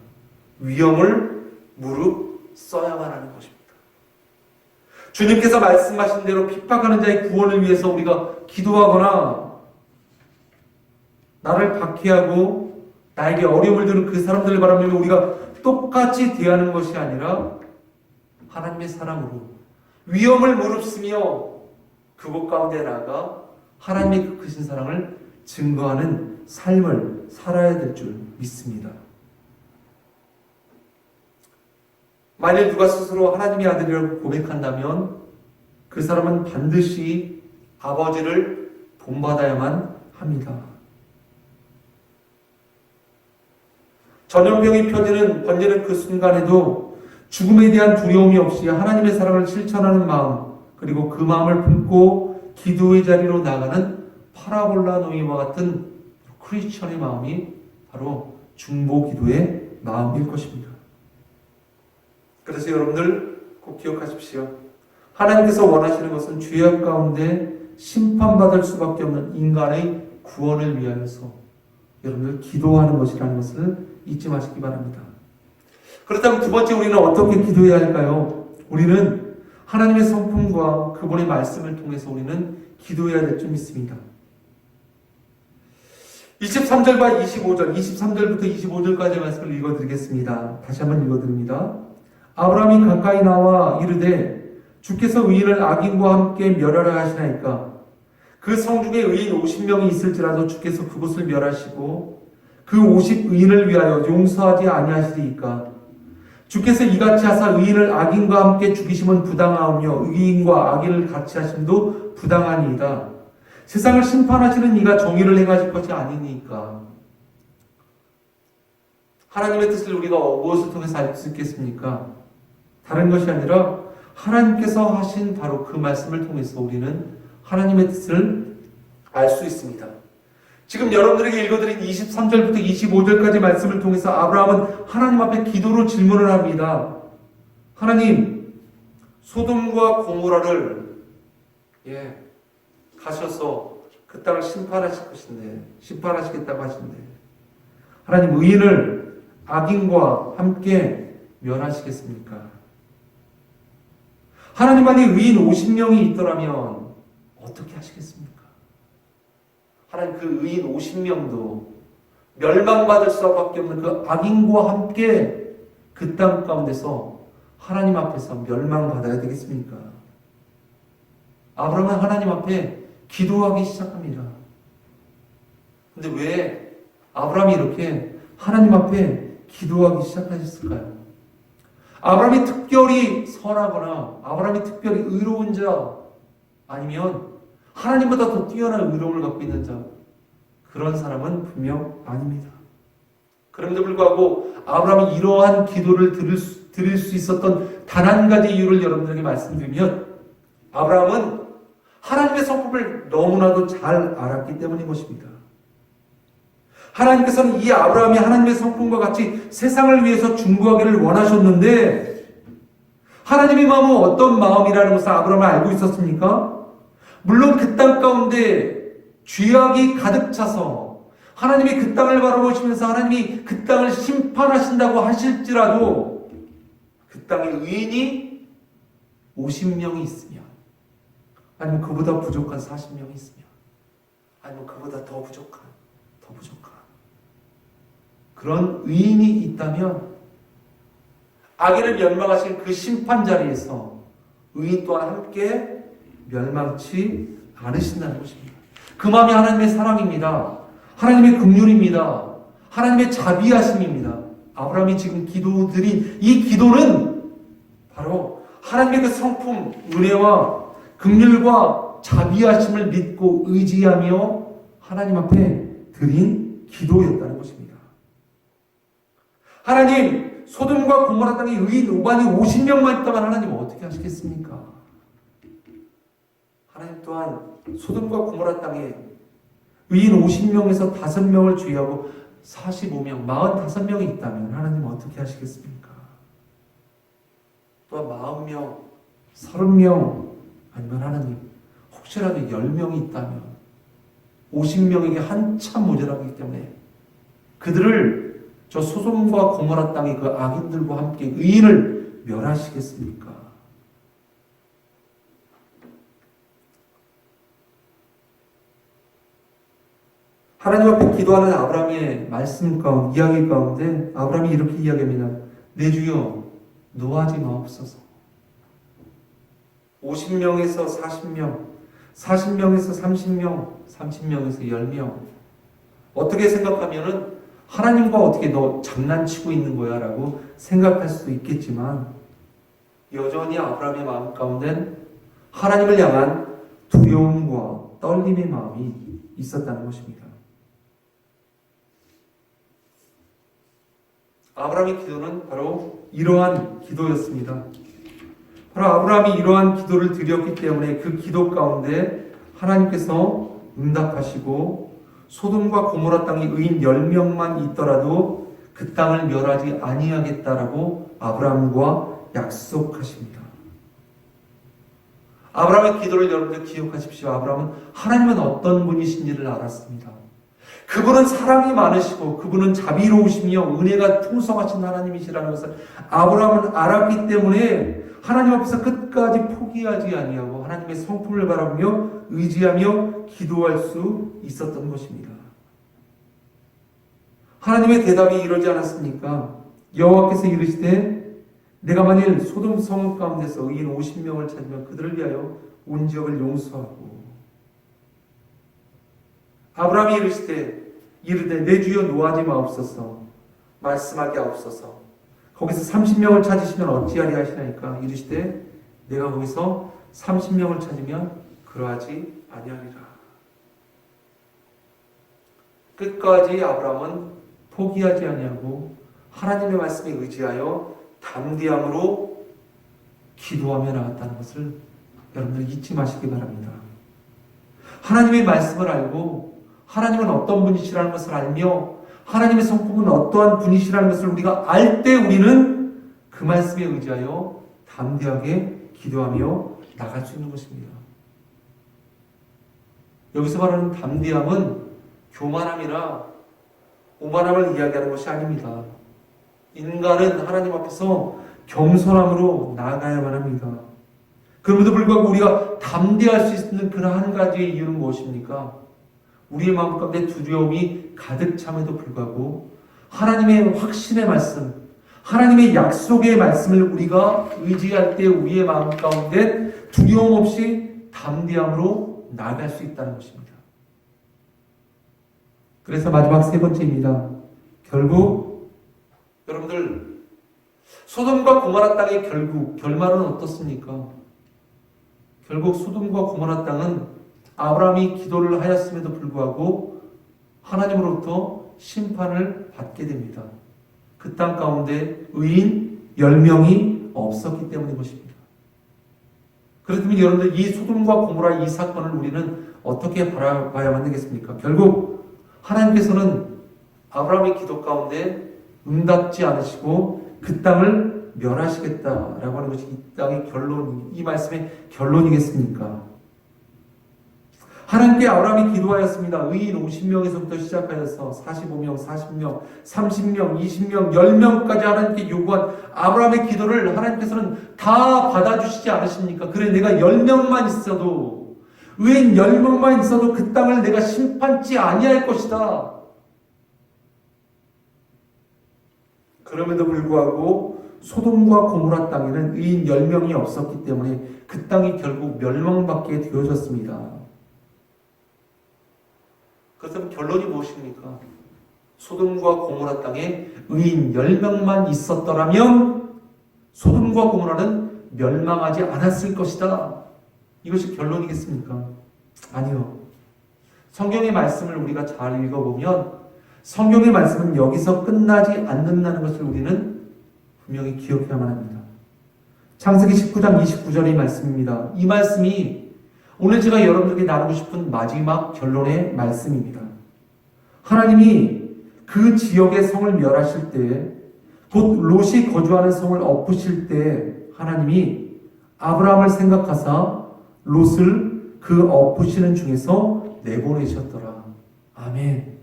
위험을 무릅 써야만 하는 것입니다. 주님께서 말씀하신 대로 핍박하는 자의 구원을 위해서 우리가 기도하거나 나를 박해하고 나에게 어려움을 주는 그 사람들을 바라보며 우리가 똑같이 대하는 것이 아니라 하나님의 사랑으로 위험을 무릅쓰며 그곳 가운데 나아가 하나님의 그 크신 사랑을 증거하는 삶을 살아야 될 줄 믿습니다. 만일 누가 스스로 하나님의 아들이라고 고백한다면 그 사람은 반드시 아버지를 본받아야만 합니다. 전염병이 번지는 그 순간에도 죽음에 대한 두려움이 없이 하나님의 사랑을 실천하는 마음, 그리고 그 마음을 품고 기도의 자리로 나가는 파라볼라 노이와 같은 크리스천의 마음이 바로 중보 기도의 마음일 것입니다. 그래서 여러분들 꼭 기억하십시오. 하나님께서 원하시는 것은 죄악 가운데 심판받을 수밖에 없는 인간의 구원을 위하여서 여러분들 기도하는 것이라는 것을 잊지 마시기 바랍니다. 그렇다면 두 번째 우리는 어떻게 기도해야 할까요? 우리는 하나님의 성품과 그분의 말씀을 통해서 우리는 기도해야 될 줄 믿습니다. 23절과 25절, 23절부터 25절까지의 말씀을 읽어드리겠습니다. 다시 한번 읽어드립니다. 아브라함이 가까이 나와 이르되 주께서 의인을 악인과 함께 멸하라 하시나이까. 그 성 중에 의인 50명이 있을지라도 주께서 그곳을 멸하시고 그 50의인을 위하여 용서하지 아니하시리이까. 주께서 이같이 하사 의인을 악인과 함께 죽이심은 부당하오며 의인과 악인을 같이 하심도 부당하니이다. 세상을 심판하시는 이가 정의를 행하실 것이 아니니까. 하나님의 뜻을 우리가 무엇을 통해서 알 수 있겠습니까? 다른 것이 아니라 하나님께서 하신 바로 그 말씀을 통해서 우리는 하나님의 뜻을 알 수 있습니다. 지금 여러분들에게 읽어드린 23절부터 25절까지 말씀을 통해서 아브라함은 하나님 앞에 기도로 질문을 합니다. 하나님, 소돔과 고모라를 가셔서 그 땅을 심판하시겠다고 하시는데 하나님, 의인을 악인과 함께 멸하시겠습니까? 하나님만이 의인 50명이 있더라면 어떻게 하시겠습니까? 하나님, 그 의인 50명도 멸망받을 수밖에 없는 그 악인과 함께 그 땅 가운데서 하나님 앞에서 멸망받아야 되겠습니까? 아브라함은 하나님 앞에 기도하기 시작합니다. 근데 왜 아브라함이 이렇게 하나님 앞에 기도하기 시작하셨을까요? 아브라함이 특별히 선하거나 아브라함이 특별히 의로운 자, 아니면 하나님보다 더 뛰어난 의로움을 갖고 있는 자, 그런 사람은 분명 아닙니다. 그럼에도 불구하고 아브라함이 이러한 기도를 드릴 수 있었던 단 한 가지 이유를 여러분들에게 말씀드리면, 아브라함은 하나님의 성품을 너무나도 잘 알았기 때문인 것입니다. 하나님께서는 이 아브라함이 하나님의 성품과 같이 세상을 위해서 중보하기를 원하셨는데, 하나님의 마음은 어떤 마음이라는 것을 아브라함은 알고 있었습니까? 물론 그 땅 가운데 죄악이 가득 차서 하나님이 그 땅을 바라보시면서 하나님이 그 땅을 심판하신다고 하실지라도 그 땅에 의인이 50명이 있으면, 아니면 그보다 부족한 40명이 있으면, 아니면 그보다 더 부족한 그런 의인이 있다면 악인을 멸망하신 그 심판 자리에서 의인 또한 함께 멸망치 않으신다는 것입니다. 그 마음이 하나님의 사랑입니다. 하나님의 긍휼입니다. 하나님의 자비하심입니다. 아브라함이 지금 기도드린 이 기도는 바로 하나님의 그 성품, 은혜와 긍휼과 자비하심을 믿고 의지하며 하나님 앞에 드린 기도였다는 것입니다. 하나님, 소돔과 고모라 땅에 의인 오반이 50명만 있다면 하나님 어떻게 하시겠습니까? 하나님 또한 소돔과 고모라 땅에 의인 50명에서 5명을 죄하고 45명, 45명이 있다면 하나님 어떻게 하시겠습니까? 또한 40명, 30명, 아니면 하나님 혹시라도 10명이 있다면 50명에게 한참 모자라기 때문에 그들을 저 소돔과 고모라 땅의 그 악인들과 함께 의인을 멸하시겠습니까? 하나님 앞에 기도하는 아브라함의 말씀 가운데, 이야기 가운데 아브라함이 이렇게 이야기합니다. 내 주여, 노하지 마옵소서. 50명에서 40명, 40명에서 30명, 30명에서 10명. 어떻게 생각하면은 하나님과 어떻게 너 장난치고 있는 거야 라고 생각할 수도 있겠지만, 여전히 아브라함의 마음 가운데는 하나님을 향한 두려움과 떨림의 마음이 있었다는 것입니다. 아브라함의 기도는 바로 이러한 기도였습니다. 바로 아브라함이 이러한 기도를 드렸기 때문에 그 기도 가운데 하나님께서 응답하시고 소돔과 고모라 땅에 의인 10명만 있더라도 그 땅을 멸하지 아니하겠다라고 아브라함과 약속하십니다. 아브라함의 기도를 여러분들 기억하십시오. 아브라함은 하나님은 어떤 분이신지를 알았습니다. 그분은 사랑이 많으시고 그분은 자비로우시며 은혜가 풍성하신 하나님이시라는 것을 아브라함은 알았기 때문에 하나님 앞에서 끝까지 포기하지 아니하고 하나님의 성품을 바라보며 의지하며 기도할 수 있었던 것입니다. 하나님의 대답이 이러지 않았습니까? 여호와께서 이르시되 내가 만일 소돔 성 가운데서 의인 50명을 찾으면 그들을 위하여 온 지역을 용서하고 아브라함이 이르되 내 주여 노하지 마옵소서 말씀하게 하옵소서 거기서 30명을 찾으시면 어찌하리 하시나이까 이르시되 내가 거기서 30명을 찾으면 그러하지 아니하리라. 끝까지 아브라함은 포기하지 아니하고 하나님의 말씀에 의지하여 담대함으로 기도하며 나갔다는 것을 여러분들 잊지 마시기 바랍니다. 하나님의 말씀을 알고 하나님은 어떤 분이시라는 것을 알며 하나님의 성품은 어떠한 분이시라는 것을 우리가 알 때 우리는 그 말씀에 의지하여 담대하게 기도하며 나갈 수 있는 것입니다. 여기서 말하는 담대함은 교만함이나 오만함을 이야기하는 것이 아닙니다. 인간은 하나님 앞에서 겸손함으로 나아가야만 합니다. 그럼에도 불구하고 우리가 담대할 수 있는 그 한 가지의 이유는 무엇입니까? 우리의 마음 가운데 두려움이 가득 참에도 불구하고 하나님의 확신의 말씀, 하나님의 약속의 말씀을 우리가 의지할 때 우리의 마음 가운데 두려움 없이 담대함으로 나아갈 수 있다는 것입니다. 그래서 마지막 세 번째입니다. 결국 여러분들 소돔과 고모라 땅의 결말은 어떻습니까? 결국 소돔과 고모라 땅은 아브라함이 기도를 하였음에도 불구하고 하나님으로부터 심판을 받게 됩니다. 그 땅 가운데 의인 10명이 없었기 때문인 것입니다. 그렇다면 여러분들 이 소돔과 고모라 이 사건을 우리는 어떻게 바라봐야만 되겠습니까? 결국 하나님께서는 아브라함의 기도 가운데 응답지 않으시고 그 땅을 멸하시겠다라고 하는 것이 이 말씀의 결론이겠습니까? 하나님께 아브라함이 기도하였습니다. 의인 50명에서부터 시작하여서 45명, 40명, 30명, 20명, 10명까지 하나님께 요구한 아브라함의 기도를 하나님께서는 다 받아주시지 않으십니까? 그래 내가 10명만 있어도 의인 10명만 있어도 그 땅을 내가 심판치 아니할 것이다. 그럼에도 불구하고 소돔과 고모라 땅에는 의인 10명이 없었기 때문에 그 땅이 결국 멸망받게 되어졌습니다. 그렇다면 결론이 무엇입니까? 소돔과 고모라 땅에 의인 10명만 있었더라면 소돔과 고모라는 멸망하지 않았을 것이다. 이것이 결론이겠습니까? 아니요. 성경의 말씀을 우리가 잘 읽어보면 성경의 말씀은 여기서 끝나지 않는다는 것을 우리는 분명히 기억해야만 합니다. 창세기 19장 29절의 말씀입니다. 이 말씀이 오늘 제가 여러분들에게 나누고 싶은 마지막 결론의 말씀입니다. 하나님이 그 지역의 성을 멸하실 때, 곧 롯이 거주하는 성을 엎으실 때 하나님이 아브라함을 생각하사 롯을 그 엎으시는 중에서 내보내셨더라. 아멘. 아멘.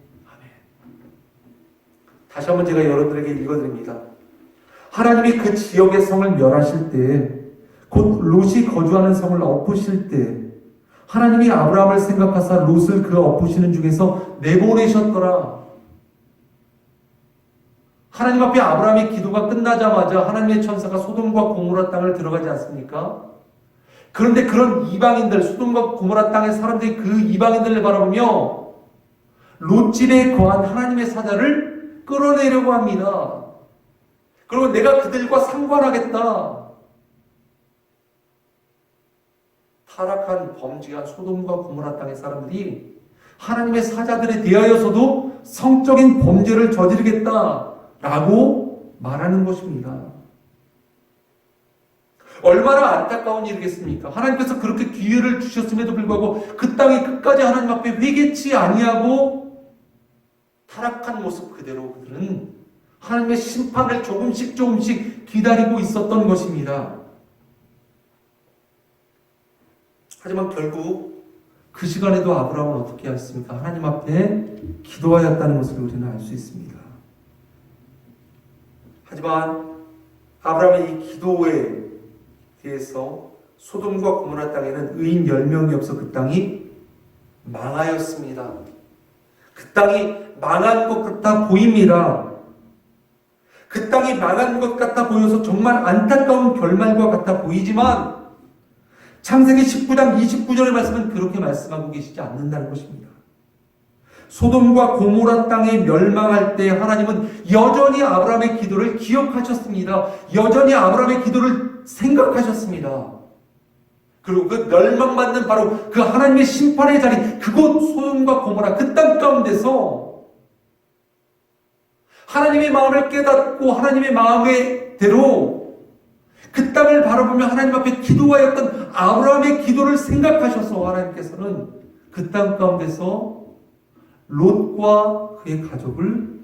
다시 한번 제가 여러분들에게 읽어드립니다. 하나님이 그 지역의 성을 멸하실 때, 곧 롯이 거주하는 성을 엎으실 때 하나님이 아브라함을 생각하사 롯을 그 엎으시는 중에서 내보내셨더라. 하나님 앞에 아브라함의 기도가 끝나자마자 하나님의 천사가 소돔과 고모라 땅을 들어가지 않습니까? 그런데 그런 이방인들, 소돔과 고모라 땅의 사람들이 그 이방인들을 바라보며 롯집에 거한 하나님의 사자를 끌어내려고 합니다. 그리고 내가 그들과 상관하겠다. 타락한 범죄한 소돔과 고모라 땅의 사람들이 하나님의 사자들에 대하여서도 성적인 범죄를 저지르겠다라고 말하는 것입니다. 얼마나 안타까운 일이겠습니까? 하나님께서 그렇게 기회를 주셨음에도 불구하고 그 땅이 끝까지 하나님 앞에 회개치 아니하고 타락한 모습 그대로 그들은 하나님의 심판을 조금씩 기다리고 있었던 것입니다. 하지만 결국 그 시간에도 아브라함은 어떻게 했습니까? 하나님 앞에 기도하였다는 것을 우리는 알 수 있습니다. 하지만 아브라함의 이 기도에 대해서 소돔과 고모라 땅에는 의인 10명이 없어 그 땅이 망하였습니다. 그 땅이 망한 것 같아 보입니다. 그 땅이 망한 것 같아 보여서 정말 안타까운 결말과 같아 보이지만 창세기 19장 29절의 말씀은 그렇게 말씀하고 계시지 않는다는 것입니다. 소돔과 고모라 땅에 멸망할 때 하나님은 여전히 아브라함의 기도를 기억하셨습니다. 여전히 아브라함의 기도를 생각하셨습니다. 그리고 그 멸망받는 바로 그 하나님의 심판의 자리, 그곳 소돔과 고모라 그 땅 가운데서 하나님의 마음을 깨닫고 하나님의 마음대로 그 땅을 바라보며 하나님 앞에 기도하였던 아브라함의 기도를 생각하셔서 하나님께서는 그 땅 가운데서 롯과 그의 가족을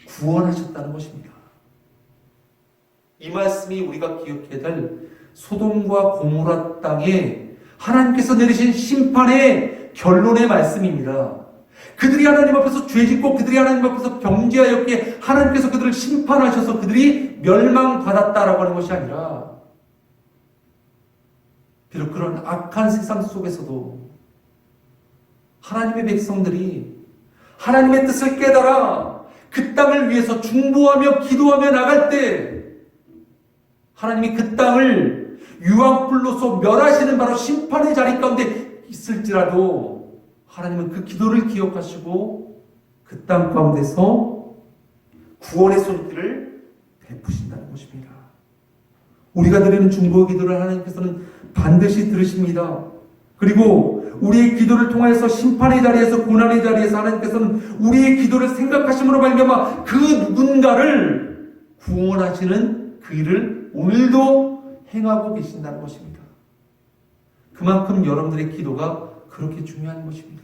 구원하셨다는 것입니다. 이 말씀이 우리가 기억해야 될 소돔과 고모라 땅에 하나님께서 내리신 심판의 결론의 말씀입니다. 그들이 하나님 앞에서 죄짓고 그들이 하나님 앞에서 범죄하였기에 하나님께서 그들을 심판하셔서 그들이 멸망받았다라고 하는 것이 아니라 비록 그런 악한 세상 속에서도 하나님의 백성들이 하나님의 뜻을 깨달아 그 땅을 위해서 중보하며 기도하며 나갈 때 하나님이 그 땅을 유황불로서 멸하시는 바로 심판의 자리 가운데 있을지라도 하나님은 그 기도를 기억하시고 그 땅 가운데서 구원의 손길을 베푸신다는 것입니다. 우리가 드리는 중보 기도를 하나님께서는 반드시 들으십니다. 그리고 우리의 기도를 통하여서 심판의 자리에서 고난의 자리에서 하나님께서는 우리의 기도를 생각하심으로 말미암아 그 누군가를 구원하시는 그 일을 오늘도 행하고 계신다는 것입니다. 그만큼 여러분들의 기도가 그렇게 중요한 것입니다.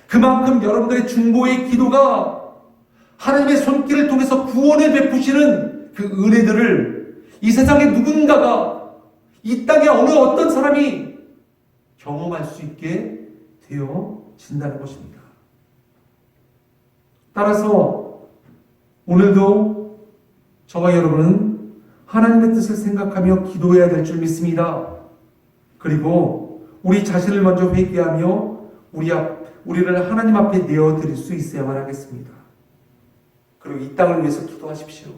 그만큼 여러분들의 중보의 기도가 하나님의 손길을 통해서 구원을 베푸시는 그 은혜들을 이 세상에 누군가가 이 땅에 어느 어떤 사람이 경험할 수 있게 되어진다는 것입니다. 따라서 오늘도 저와 여러분은 하나님의 뜻을 생각하며 기도해야 될 줄 믿습니다. 그리고 우리 자신을 먼저 회개하며 우리를 하나님 앞에 내어드릴 수 있어야만 하겠습니다. 그리고 이 땅을 위해서 기도하십시오.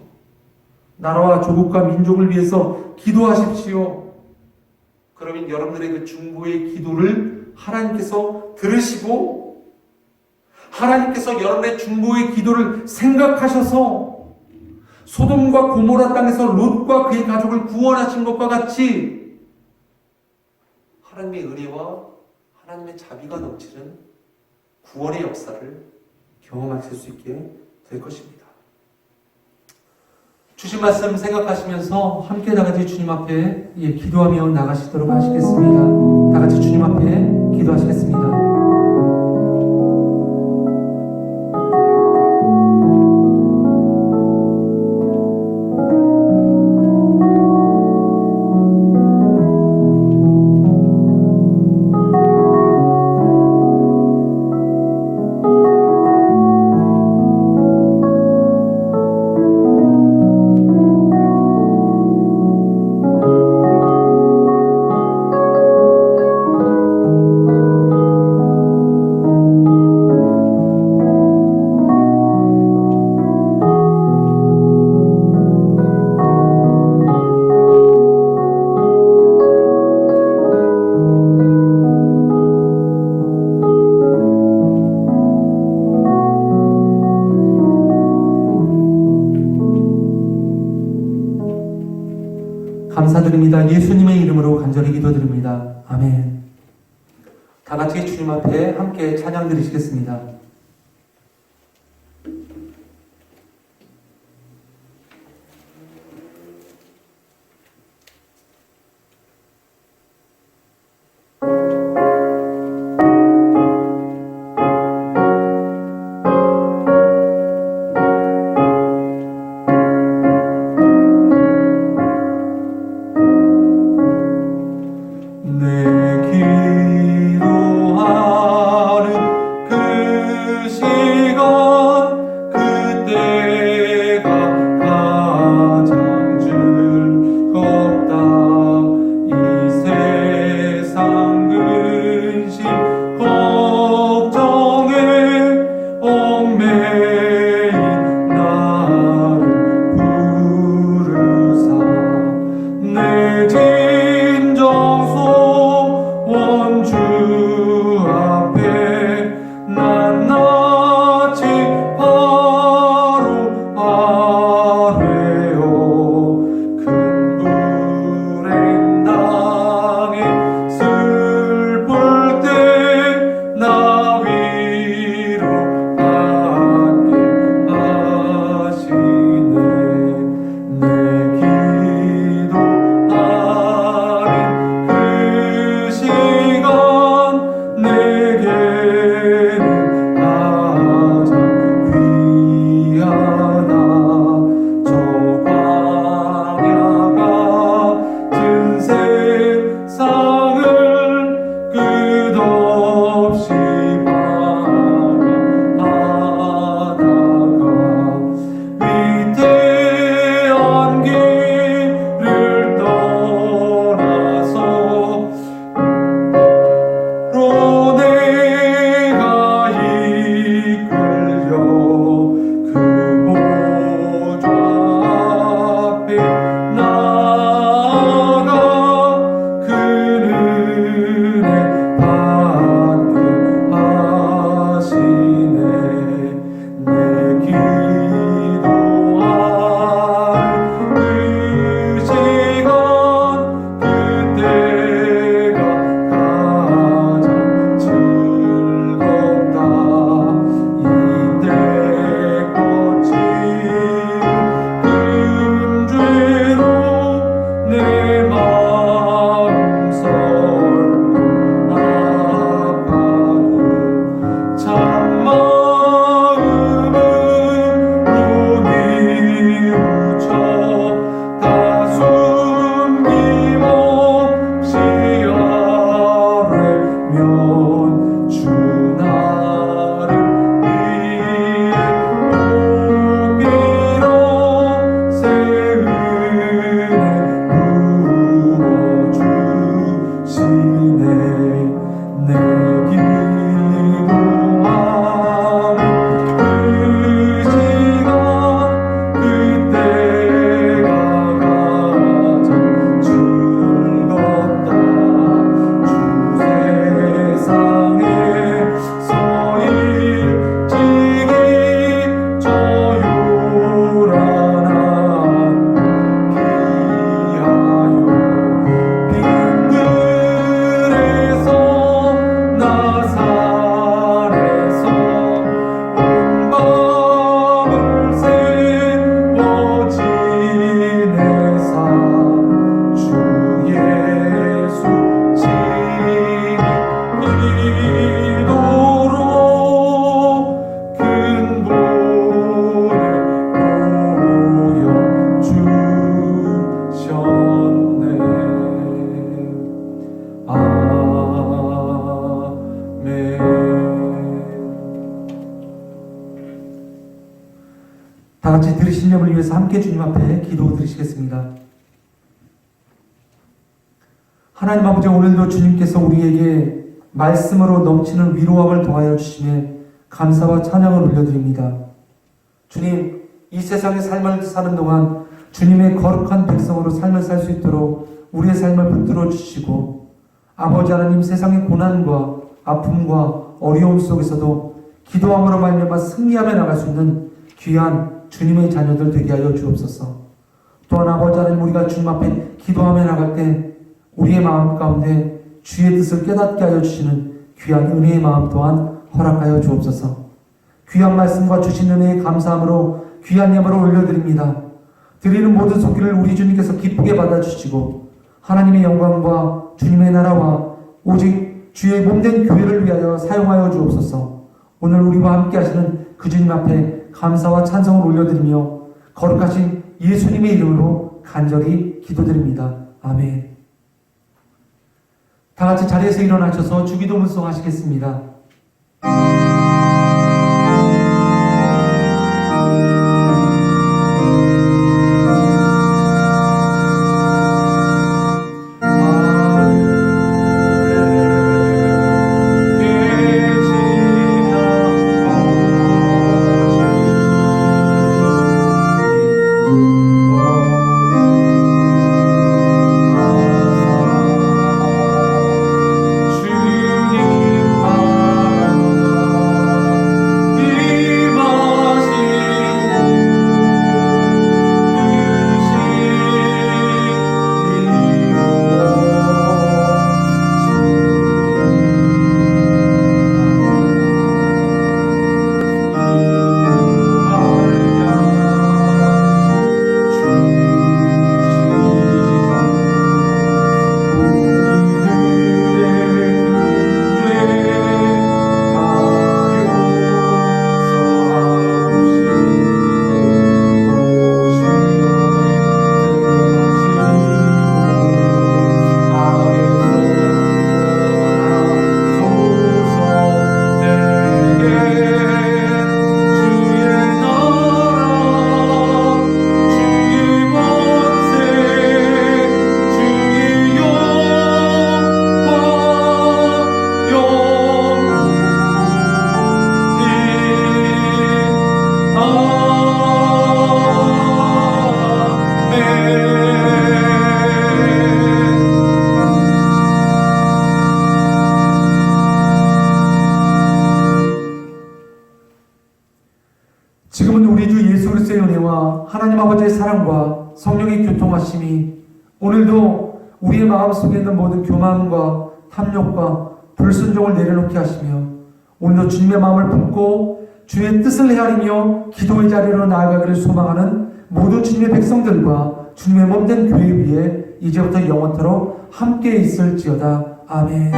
나라와 조국과 민족을 위해서 기도하십시오. 그러면 여러분들의 그 중보의 기도를 하나님께서 들으시고 하나님께서 여러분의 중보의 기도를 생각하셔서 소돔과 고모라 땅에서 롯과 그의 가족을 구원하신 것과 같이 하나님의 은혜와 하나님의 자비가 넘치는 구원의 역사를 경험하실 수 있게 될 것입니다. 주신 말씀 생각하시면서 함께 다 같이 주님 앞에 기도하며 나가시도록 하시겠습니다. 다 같이 주님 앞에 기도하시겠습니다. 감사드립니다. 예수님의 이름으로 간절히 기도드립니다. 아멘. 다 같이 주님 앞에 함께 찬양 드리시겠습니다. 다 같이 들으신 점을 위해서 함께 주님 앞에 기도 드리시겠습니다. 하나님 아버지, 오늘도 주님께서 우리에게 말씀으로 넘치는 위로함을 더하여 주시며 감사와 찬양을 올려드립니다. 주님, 이 세상의 삶을 사는 동안 주님의 거룩한 백성으로 삶을 살 수 있도록 우리의 삶을 붙들어 주시고, 아버지 하나님, 세상의 고난과 아픔과 어려움 속에서도 기도함으로 말미암아 승리하며 나갈 수 있는 귀한 주님의 자녀들 되게 하여 주옵소서. 또한 아버지 하나님, 우리가 주님 앞에 기도하며 나갈 때 우리의 마음 가운데 주의 뜻을 깨닫게 하여 주시는 귀한 은혜의 마음 또한 허락하여 주옵소서. 귀한 말씀과 주신 은혜에 감사함으로 귀한 예물을 올려드립니다. 드리는 모든 손길을 우리 주님께서 기쁘게 받아주시고 하나님의 영광과 주님의 나라와 오직 주의 몸된 교회를 위하여 사용하여 주옵소서. 오늘 우리와 함께 하시는 그 주님 앞에 감사와 찬송을 올려드리며 거룩하신 예수님의 이름으로 간절히 기도드립니다. 아멘. 다 같이 자리에서 일어나셔서 주기도 문송하시겠습니다. 지금은 우리 주 예수 그리스도의 은혜와 하나님 아버지의 사랑과 성령의 교통하심이 오늘도 우리의 마음속에 있는 모든 교만과 탐욕과 불순종을 내려놓게 하시며 오늘도 주님의 마음을 품고 주의 뜻을 헤아리며 기도의 자리로 나아가기를 소망하는 모든 주님의 백성들과 주님의 몸된 교회 위에 이제부터 영원토록 함께 있을지어다. 아멘.